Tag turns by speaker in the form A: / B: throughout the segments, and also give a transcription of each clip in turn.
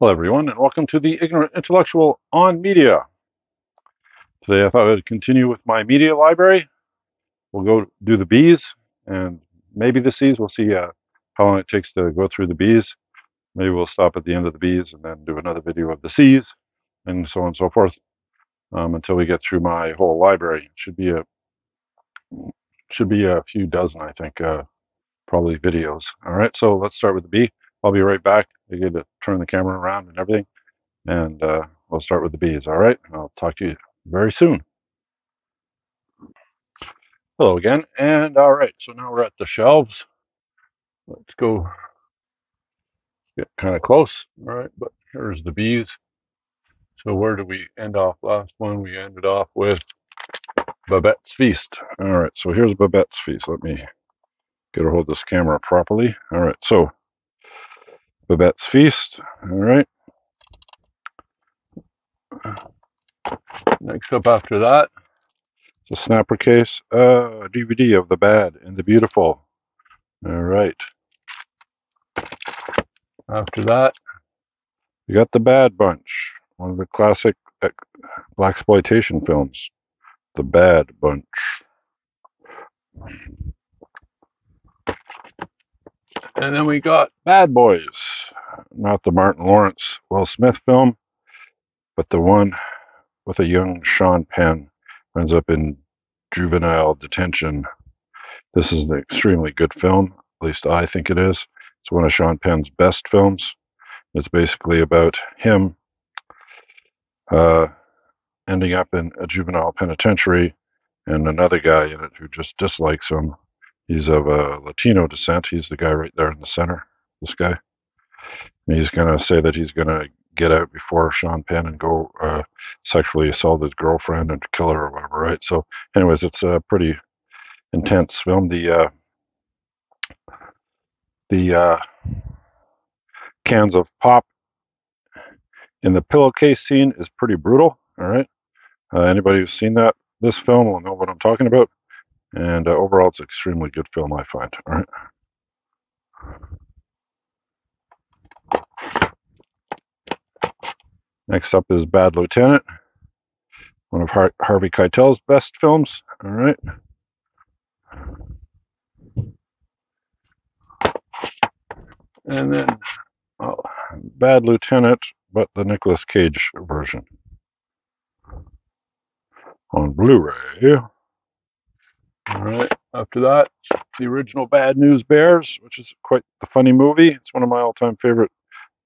A: Hello everyone, and welcome to the Ignorant Intellectual on Media. Today I thought I'd continue with my media library. We'll go do the B's and maybe the C's. We'll see how long it takes to go through the B's. Maybe we'll stop at the end of the B's and then do another video of the C's and so on and so forth until we get through my whole library. Should be a few dozen, I think, probably videos. All right, so let's start with the B. I'll be right back. I get to turn the camera around and everything. And we'll start with the B's. All right, I'll talk to you very soon. Hello again, and all right, so now we're at the shelves. Let's go get kind of close. All right, but here's the B's. So where did we end off last one? We ended off with Babette's Feast. All right, so here's Babette's Feast. Let me get a hold of this camera properly. All right, so Babette's Feast. All right. Next up after that, it's a snapper case, a DVD of The Bad and the Beautiful. All right. After that, we got The Bad Bunch, one of the classic blaxploitation films. The Bad Bunch. And then we got Bad Boys, not the Martin Lawrence, Will Smith film, but the one with a young Sean Penn who ends up in juvenile detention. This is an extremely good film, at least I think it is. It's one of Sean Penn's best films. It's basically about him ending up in a juvenile penitentiary and another guy in it who just dislikes him. He's of Latino descent. He's the guy right there in the center, this guy. And he's going to say that he's going to get out before Sean Penn and go sexually assault his girlfriend and kill her or whatever, right? So anyways, it's a pretty intense film. The cans of pop in the pillowcase scene is pretty brutal, all right? Anybody who's seen this film will know what I'm talking about. And overall, it's an extremely good film, I find. All right. Next up is Bad Lieutenant, one of Harvey Keitel's best films. All right. And then Bad Lieutenant, but the Nicolas Cage version on Blu-ray. All right. After that, the original Bad News Bears, which is quite the funny movie. It's one of my all-time favorite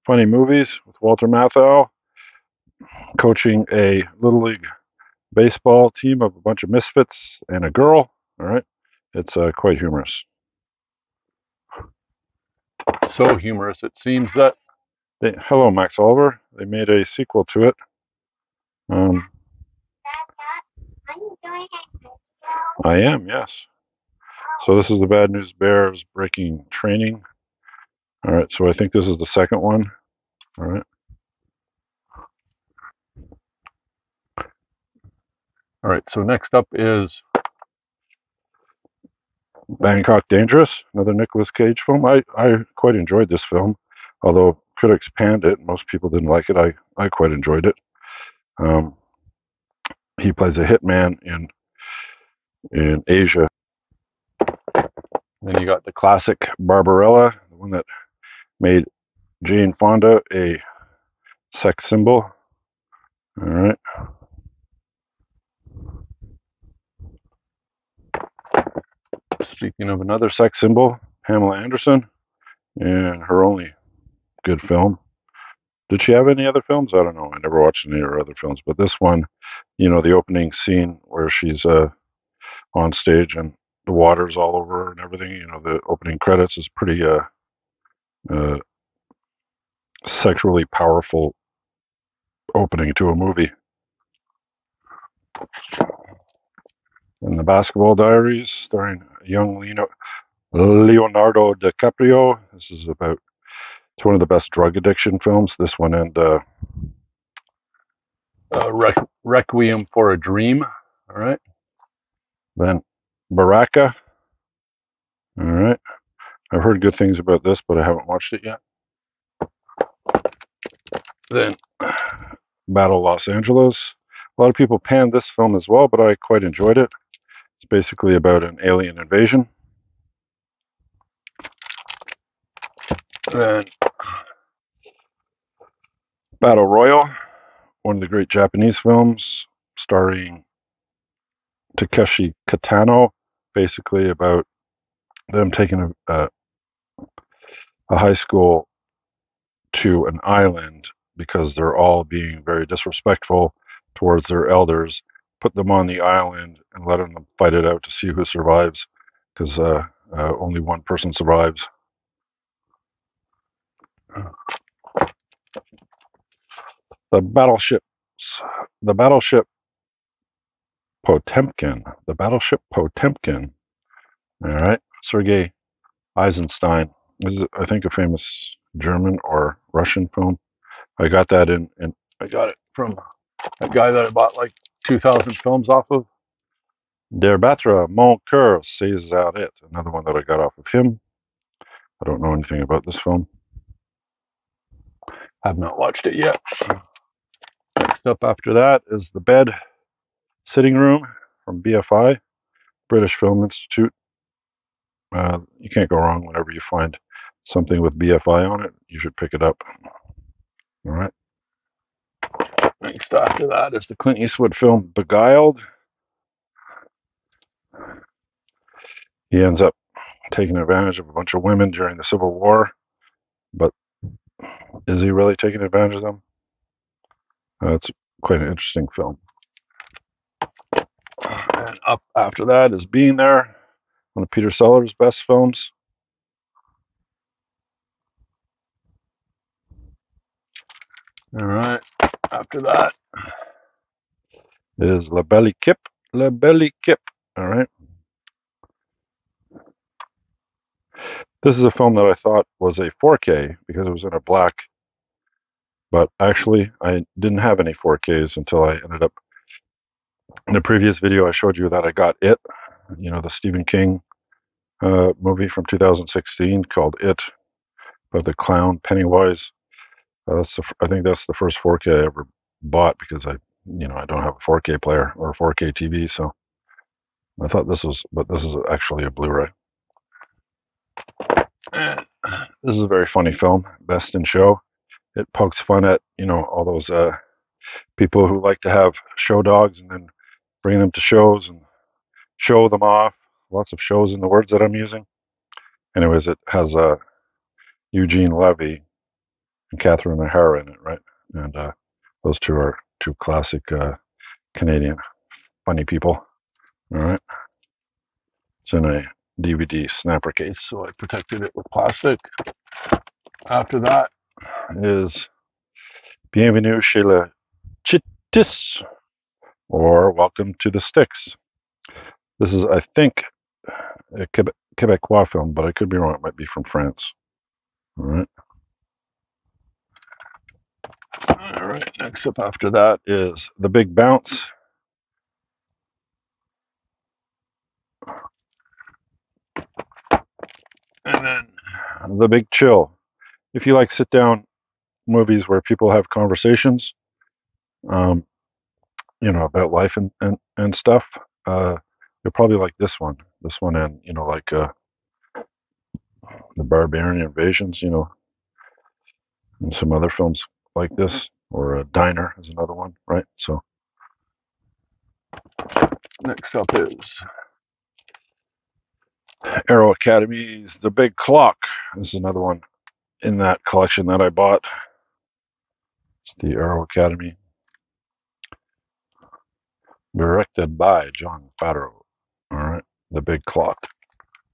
A: funny movies with Walter Matthau coaching a Little League baseball team of a bunch of misfits and a girl. All right. It's quite humorous. So humorous, it seems that hello, Max Oliver. They made a sequel to it. I am, yes. So this is the Bad News Bears breaking training. All right, so I think this is the second one. All right. All right, so next up is Bangkok Dangerous, another Nicolas Cage film. I quite enjoyed this film, although critics panned it. Most people didn't like it. I quite enjoyed it. He plays a hitman in Asia. Then you got the classic Barbarella, the one that made Jane Fonda a sex symbol. All right. Speaking of another sex symbol, Pamela Anderson, and her only good film. Did she have any other films? I don't know. I never watched any of her other films, but this one, you know, the opening scene where she's on stage and the water's all over her and everything, you know, the opening credits is pretty sexually powerful opening to a movie. And The Basketball Diaries, starring young Leonardo DiCaprio. This is about, it's one of the best drug addiction films, this one, and Requiem for a Dream. All right. Then Baraka. All right. I've heard good things about this, but I haven't watched it yet. Then Battle Los Angeles. A lot of people panned this film as well, but I quite enjoyed it. It's basically about an alien invasion. Then Battle Royale, one of the great Japanese films starring Takeshi Kitano, basically about them taking a high school to an island because they're all being very disrespectful towards their elders, put them on the island and letting them fight it out to see who survives, because only one person survives. The battleships, the battleship Potemkin, the battleship Potemkin. All right, Sergei Eisenstein. This is, I think, a famous German or Russian film. I got that in I got it from a guy that I bought like 2,000 films off of. Der Batra, Mon Coeur, says out it. Another one that I got off of him. I don't know anything about this film. I've not watched it yet. Next up after that is The Bed Sitting Room from BFI, British Film Institute. You can't go wrong whenever you find something with BFI on it. You should pick it up. All right. Next after that is the Clint Eastwood film Beguiled. He ends up taking advantage of a bunch of women during the Civil War, but is he really taking advantage of them? It's quite an interesting film. And up after that is Being There, one of Peter Sellers' best films. All right. After that is La Belle Équipe. La Belle Équipe. All right. This is a film that I thought was a 4K because it was in a black, but actually I didn't have any 4Ks until I ended up, in the previous video I showed you that I got It, you know, the Stephen King movie from 2016 called It, about the clown Pennywise. I think that's the first 4K I ever bought because I don't have a 4K player or a 4K TV, so I thought this was, but this is actually a Blu-ray. And this is a very funny film, Best in Show. It pokes fun at all those people who like to have show dogs and then bring them to shows and show them off. Lots of shows in the words that I'm using. Anyways, it has Eugene Levy and Catherine O'Hara in it, right? And those two are two classic Canadian funny people. All right. It's in a DVD snapper case, so I protected it with plastic. After that is Bienvenue chez le Chittis, or Welcome to the Sticks. This is, I think, a Quebecois film, but I could be wrong. It might be from France. All right. All right. Next up after that is The Big Bounce. And then The Big Chill. If you like sit down movies where people have conversations, about life and stuff, you'll probably like this one. This one and, like The Barbarian Invasions, and some other films like this, or Diner is another one, right? So next up is Arrow Academy's The Big Clock. This is another one in that collection that I bought. It's the Arrow Academy, directed by John Favreau. All right, The Big Clock.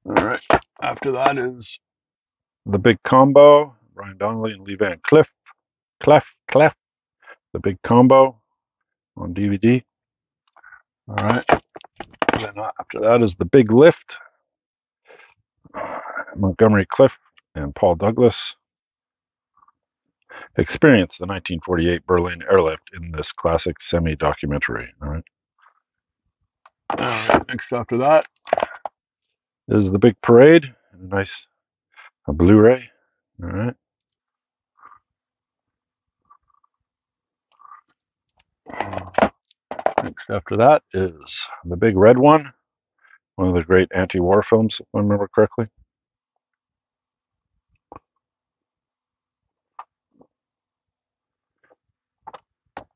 A: All right. After that is The Big Combo, Brian Donnelly and Lee Van Cleef. The Big Combo on DVD. All right. Then after that is The Big Lift, Montgomery Clift and Paul Douglas. Experience the 1948 Berlin airlift in this classic semi-documentary. All right. Next after that is The Big Parade, a Blu-ray. All right. Next after that is The Big Red One of the great anti-war films, if I remember correctly.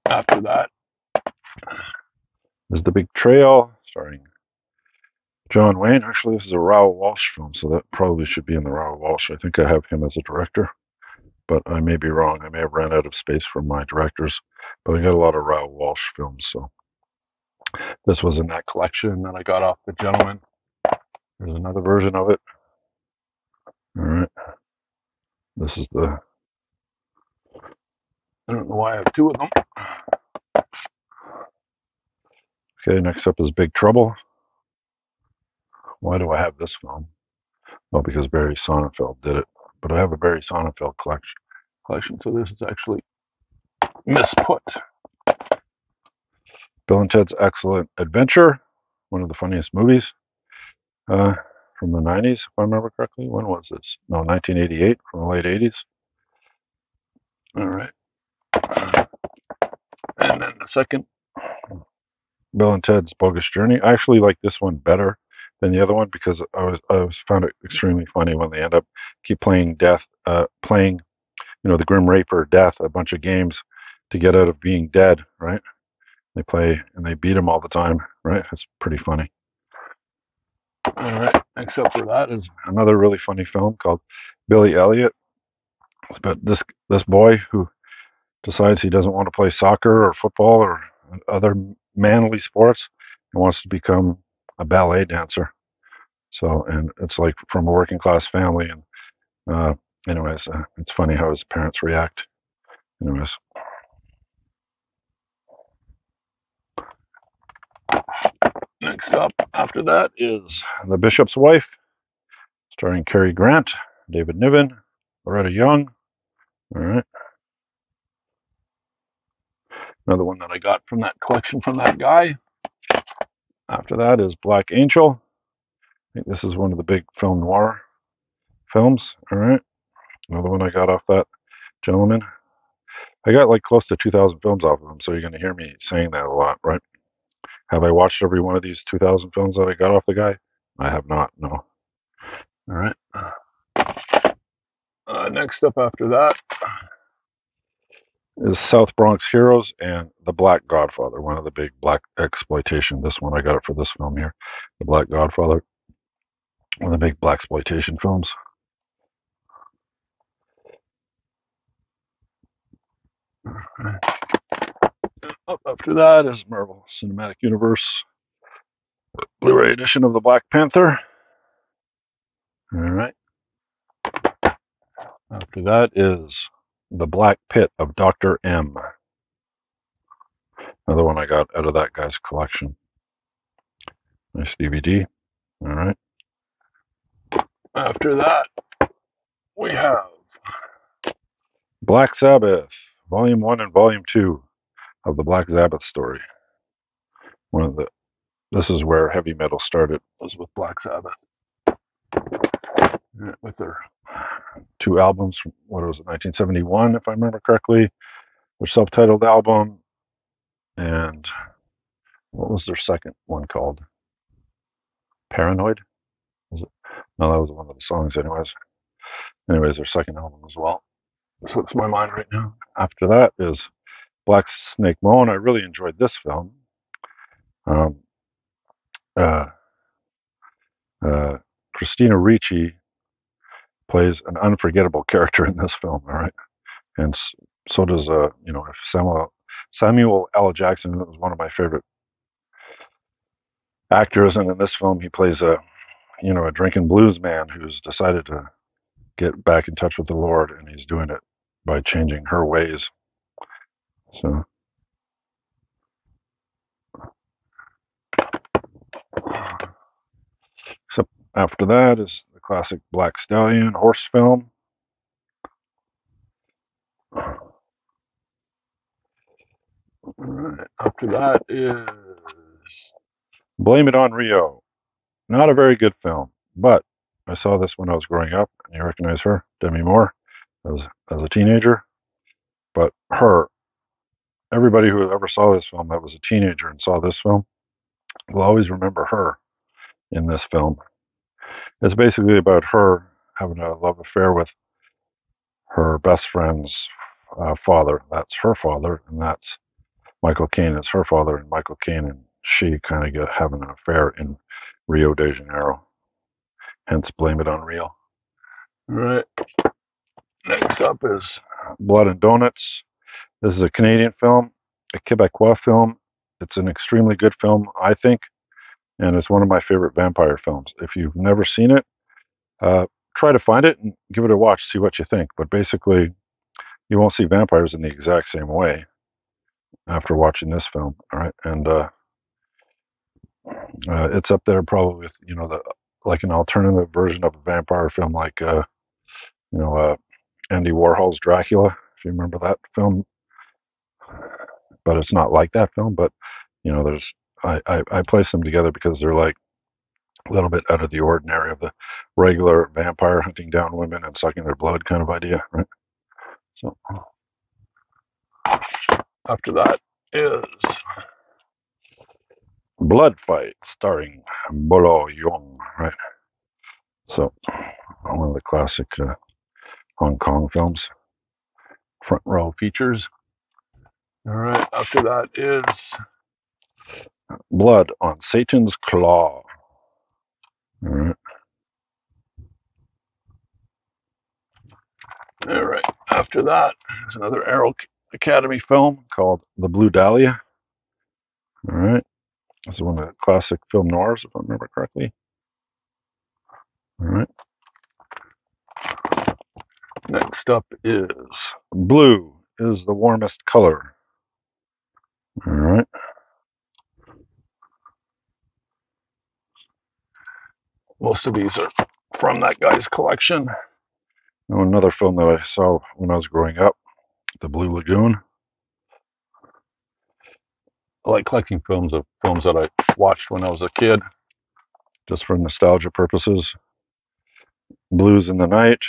A: After that is The Big Trail, starring John Wayne. Actually, this is a Raoul Walsh film, so that probably should be in the Raoul Walsh. I think I have him as a director, but I may be wrong. I may have ran out of space for my directors, but I got a lot of Raoul Walsh films, so this was in that collection that I got off The Gentleman. There's another version of it. All right. This is the... I don't know why I have two of them. Okay, next up is Big Trouble. Why do I have this film? Well, because Barry Sonnenfeld did it. But I have a Barry Sonnenfeld collection, so this is actually misput. Bill and Ted's Excellent Adventure, one of the funniest movies from the 90s, if I remember correctly. When was this? No, 1988, from the late 80s. All right. And then the second, Bill and Ted's Bogus Journey. I actually like this one better than the other one because I found it extremely funny when they end up playing the Grim Reaper Death, a bunch of games to get out of being dead, right? They play and they beat him all the time, right? It's pretty funny. All right. Next up for that is another really funny film called Billy Elliot. It's about this boy who decides he doesn't want to play soccer or football or other manly sports and wants to become a ballet dancer. So, and it's like from a working class family. And anyways, it's funny how his parents react. Anyways. Next up after that is The Bishop's Wife, starring Cary Grant, David Niven, Loretta Young. All right. Another one that I got from that collection from that guy. After that is Black Angel. I think this is one of the big film noir films. All right. Another one I got off that gentleman. I got like close to 2,000 films off of him, so you're going to hear me saying that a lot, right? Have I watched every one of these 2,000 films that I got off the guy? I have not, no. All right. Next up after that is South Bronx Heroes and The Black Godfather, one of the big black exploitation. This one, I got it for this film here. The Black Godfather, one of the big black exploitation films. Up after that is Marvel Cinematic Universe Blu-ray edition of the Black Panther. All right. After that is The Black Pit of Dr. M. Another one I got out of that guy's collection. Nice DVD. All right. After that, we have Black Sabbath, Volume 1 and Volume 2 of the Black Sabbath story. This is where heavy metal started, was with Black Sabbath. With their two albums from, what was it, 1971, if I remember correctly. Their self-titled album, and what was their second one called? Paranoid? Was it? No, that was one of the songs anyways. Anyways, their second album as well. Slips my mind right now. After that is Black Snake Moan. I really enjoyed this film. Christina Ricci plays an unforgettable character in this film, all right? And so does, Samuel L. Jackson was one of my favorite actors, and in this film he plays a drinking blues man who's decided to get back in touch with the Lord, and he's doing it by changing her ways. So after that is the classic Black Stallion horse film. Right. After that is Blame It on Rio. Not a very good film, but I saw this when I was growing up, and you recognize her, Demi Moore, as a teenager. But her everybody who ever saw this film that was a teenager and saw this film will always remember her in this film. It's basically about her having a love affair with her best friend's father. That's her father, and that's Michael Caine is her father, and Michael Caine and she kind of get having an affair in Rio de Janeiro. Hence, Blame It on Rio. All right. Next up is Blood and Donuts. This is a Canadian film, a Quebecois film. It's an extremely good film, I think, and it's one of my favorite vampire films. If you've never seen it, try to find it and give it a watch, see what you think. But basically, you won't see vampires in the exact same way after watching this film. All right, and it's up there probably with the like an alternative version of a vampire film, like you know Andy Warhol's Dracula, if you remember that film. But it's not like that film. But there's I place them together because they're like a little bit out of the ordinary of the regular vampire hunting down women and sucking their blood kind of idea, right? So after that is Blood Fight, starring Bolo Yeung, right? So one of the classic Hong Kong films, front row features. All right, after that is Blood on Satan's Claw. All right. All right. After that is another Arrow Academy film called The Blue Dahlia. All right. This is one of the classic film noirs, if I remember correctly. All right. Next up is Blue is the Warmest Color. All right. Most of these are from that guy's collection. Now, another film that I saw when I was growing up, The Blue Lagoon. I like collecting films that I watched when I was a kid, just for nostalgia purposes. Blues in the Night.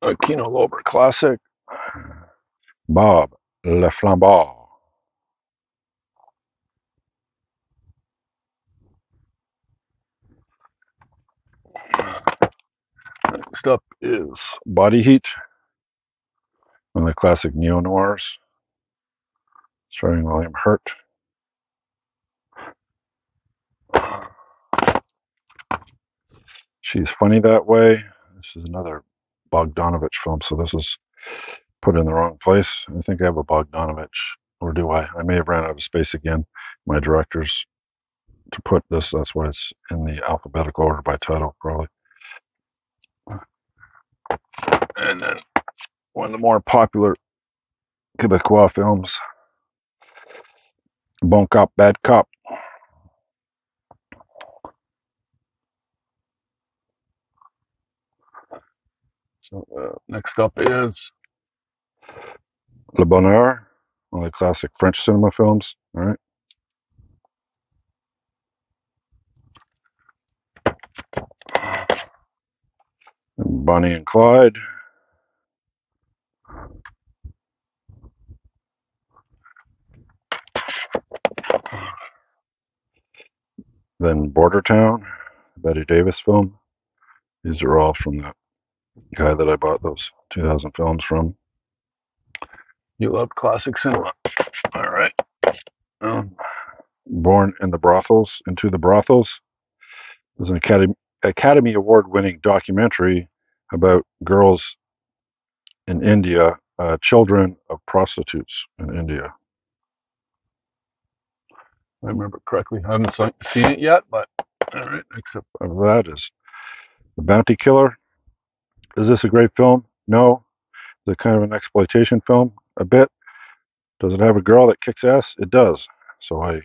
A: A Kino Lorber classic, Bob Le Flambard. Next up is Body Heat, one of the classic neo-noirs, starring William Hurt. She's Funny That Way. This is another Bogdanovich film, so this is put in the wrong place. I think I have a Bogdanovich, or do I? I may have ran out of space again. My directors to put this, that's why it's in the alphabetical order by title, probably. And then one of the more popular Quebecois films, Bon Cop, Bad Cop. So next up is Le Bonheur, one of the classic French cinema films. All right. And Bonnie and Clyde. Then Border Town, Betty Davis film. These are all from the guy that I bought those 2000 films from. You love classic cinema. All right. Born in the Brothels, Into the Brothels. This is an Academy Award winning documentary about girls in India, children of prostitutes in India. If I remember correctly. I haven't seen it yet, but all right. Next up of that is The Bounty Killer. Is this a great film? No. Is it kind of an exploitation film? A bit. Does it have a girl that kicks ass? It does. So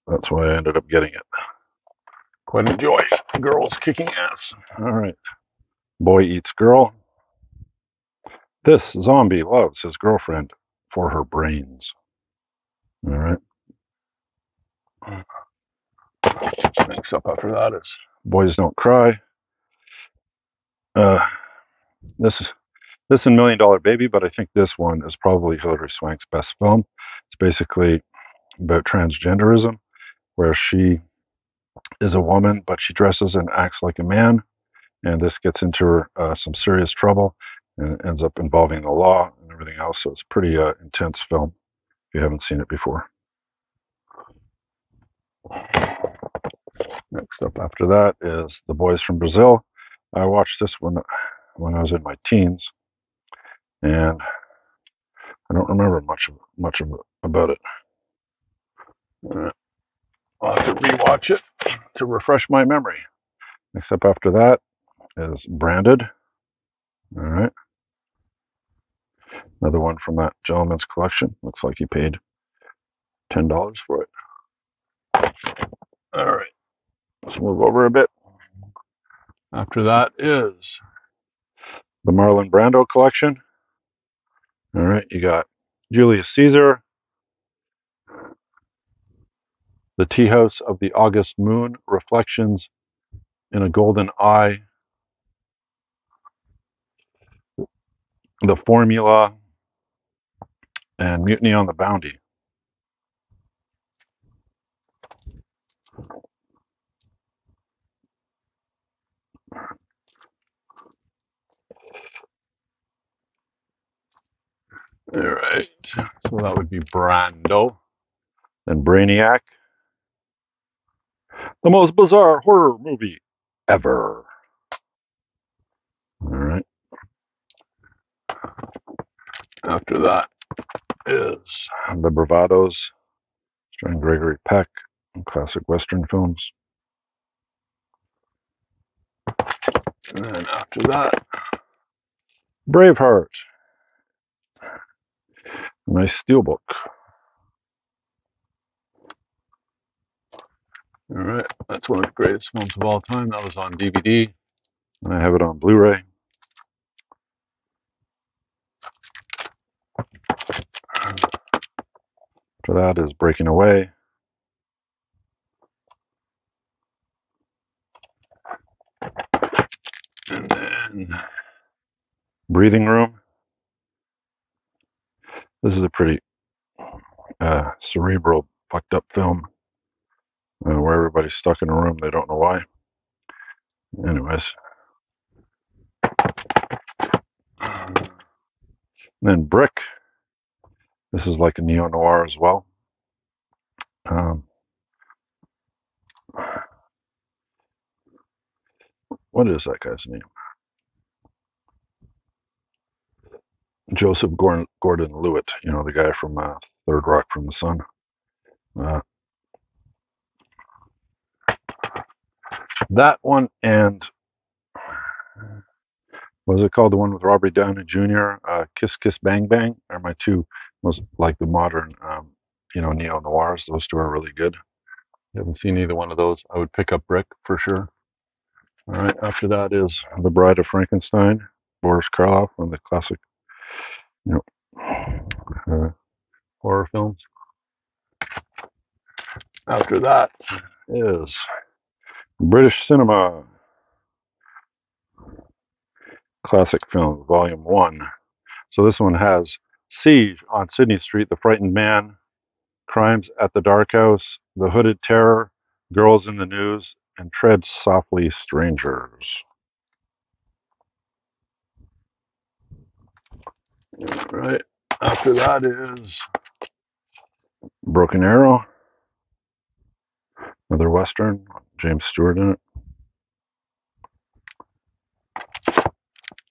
A: that's why I ended up getting it. Quite enjoy girls kicking ass. All right. Boy Eats Girl. This zombie loves his girlfriend for her brains. All right. Next up after that is Boys Don't Cry. This and Million Dollar Baby, but I think this one is probably Hilary Swank's best film. It's basically about transgenderism, where she is a woman, but she dresses and acts like a man, and this gets into her some serious trouble and ends up involving the law and everything else. So it's a pretty intense film if you haven't seen it before. Next up after that is The Boys from Brazil. I watched this one when I was in my teens, and I don't remember much about it. I'll have to rewatch it to refresh my memory. Next up after that is Branded. All right. Another one from that gentleman's collection. Looks like he paid $10 for it. All right. Let's move over a bit. After that is the Marlon Brando collection. All right. You got Julius Caesar, The Tea House of the August Moon, Reflections in a Golden Eye, The Formula, and Mutiny on the Bounty. All right. So that would be Brando. Then Brainiac. The most bizarre horror movie ever. All right. After that is The Bravados, starring Gregory Peck, and classic Western films. And then after that, Braveheart. A nice steelbook. All right, that's one of the greatest films of all time. That was on DVD, and I have it on Blu-ray. After that is Breaking Away. And then Breathing Room. This is a pretty cerebral, fucked up film where everybody's stuck in a room. They don't know why. Anyways. And then Brick. This is like a neo-noir as well. What is that guy's name? Joseph Gordon-Levitt, you know, the guy from Third Rock from the Sun. That one and what was it called? The one with Robert Downey Jr. Kiss Kiss Bang Bang are my two most like the modern, neo noirs. Those two are really good. I haven't seen either one of those. I would pick up Brick for sure. All right. After that is The Bride of Frankenstein, Boris Karloff, one of the classic, horror films. After that is British Cinema, classic films, Volume 1. So this one has Siege on Sydney Street, The Frightened Man, Crimes at the Dark House, The Hooded Terror, Girls in the News, and Tread Softly, Strangers. All right. After that is Broken Arrow, another Western, James Stewart in it.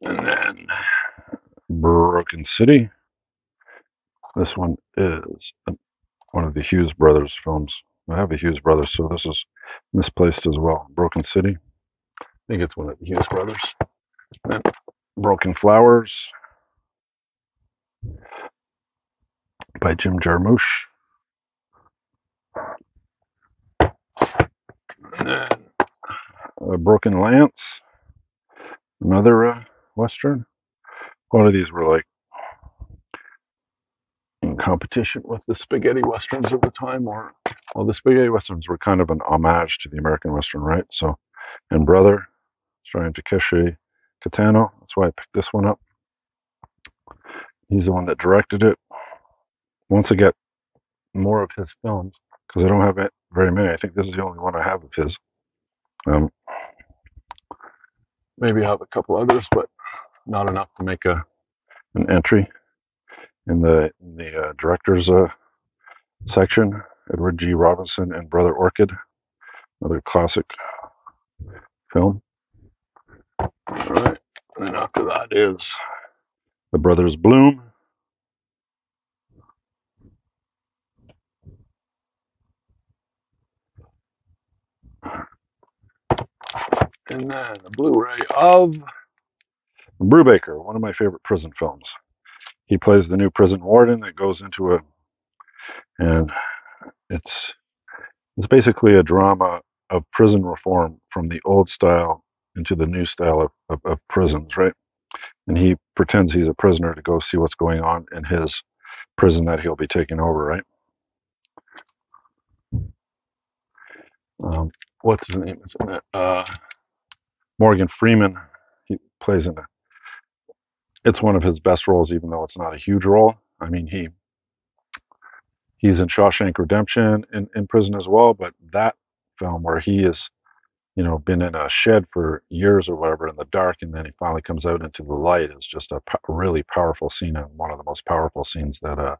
A: And then Broken City. This one is one of the Hughes brothers films. I have a Hughes brothers, so this is misplaced as well. Broken City. I think it's one of the Hughes brothers. Then Broken Flowers by Jim Jarmusch. And then Broken Lance, another Western. A lot of these were like in competition with the spaghetti Westerns of the time, or Well, the spaghetti westerns were kind of an homage to the American Western, right? So, and Brother, starring Takeshi Kitano. That's why I picked this one up. He's the one that directed it. Once I get more of his films, because I don't have very many. I think this is the only one I have of his. Um, maybe I have a couple others, but not enough to make an entry in the directors section. Edward G. Robinson and Brother Orchid, another classic film. All right, and then after that is The Brothers Bloom. And then the Blu-ray of Brubaker, one of my favorite prison films. He plays the new prison warden that goes into and it's basically a drama of prison reform from the old style into the new style of prisons, right? And he pretends he's a prisoner to go see what's going on in his prison that he'll be taking over, right? What's his name? Is in it? Morgan Freeman. He plays in it. It's one of his best roles, even though it's not a huge role. I mean, he's in Shawshank Redemption in prison as well, but that film where he is, been in a shed for years or whatever in the dark, and then he finally comes out into the light is just a really powerful scene, and one of the most powerful scenes that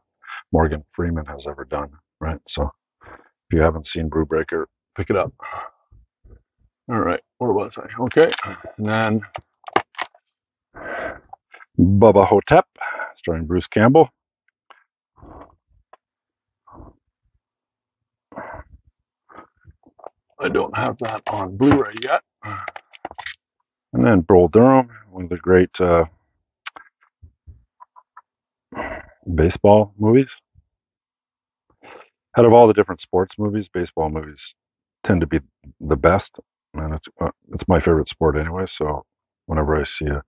A: Morgan Freeman has ever done, right? So if you haven't seen Brubaker, pick it up. All right, where was I? Okay, and then Bubba Hotep, starring Bruce Campbell. I don't have that on Blu-ray yet. And then Bull Durham, one of the great baseball movies. Out of all the different sports movies, baseball movies tend to be the best, and it's my favorite sport anyway. So whenever I see a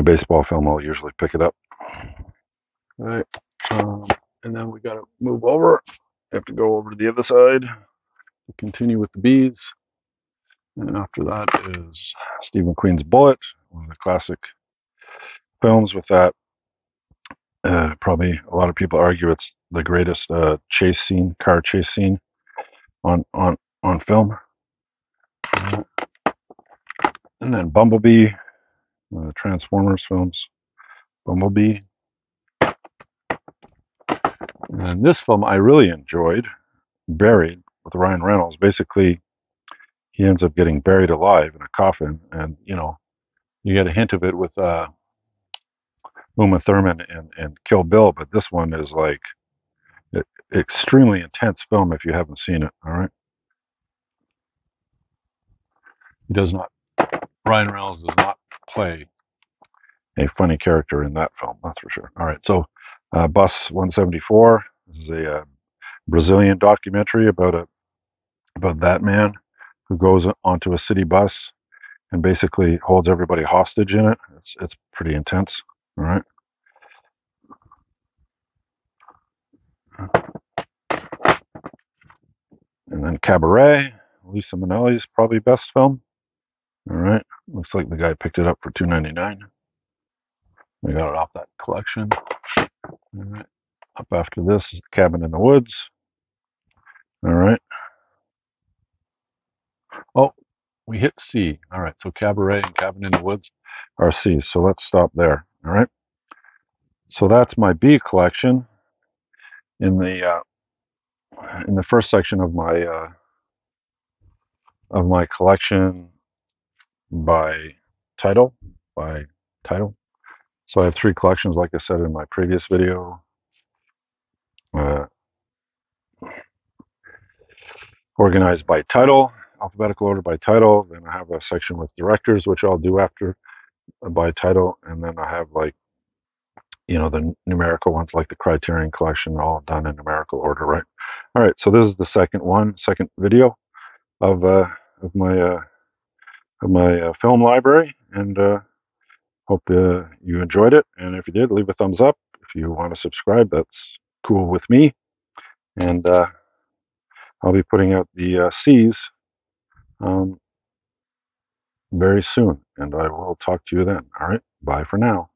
A: baseball film, I'll usually pick it up. All right, and then we got to move over. I have to go over to the other side to continue with the bees. And after that is Steve McQueen's Bullitt, one of the classic films with that. Probably a lot of people argue it's the greatest car chase scene on film. And then Bumblebee, Transformers films, Bumblebee. And this film I really enjoyed, Buried, with Ryan Reynolds. Basically, he ends up getting buried alive in a coffin, and you get a hint of it with Uma Thurman and Kill Bill, but this one is like extremely intense film if you haven't seen it. All right, Ryan Reynolds does not play a funny character in that film, that's for sure. All right, so Bus 174. This is a Brazilian documentary about that man who goes onto a city bus and basically holds everybody hostage in it. It's pretty intense. All right. And then Cabaret, Lisa Minnelli's probably best film. All right. Looks like the guy picked it up for $2.99. We got it off that collection. All right. Up after this is The Cabin in the Woods. All right. Oh, we hit C. All right. So Cabaret and Cabin in the Woods are C's. So let's stop there. All right. So that's my B collection. In the first section of my collection by title. So I have 3 collections, like I said in my previous video. Organized by title, alphabetical order by title. Then I have a section with directors, which I'll do after by title. And then I have the numerical ones like the Criterion Collection, all done in numerical order, right? All right, so this is the second video of my film library, and hope you enjoyed it. And if you did, leave a thumbs up. If you want to subscribe, that's cool with me. And I'll be putting out the C's very soon, and I will talk to you then. All right, bye for now.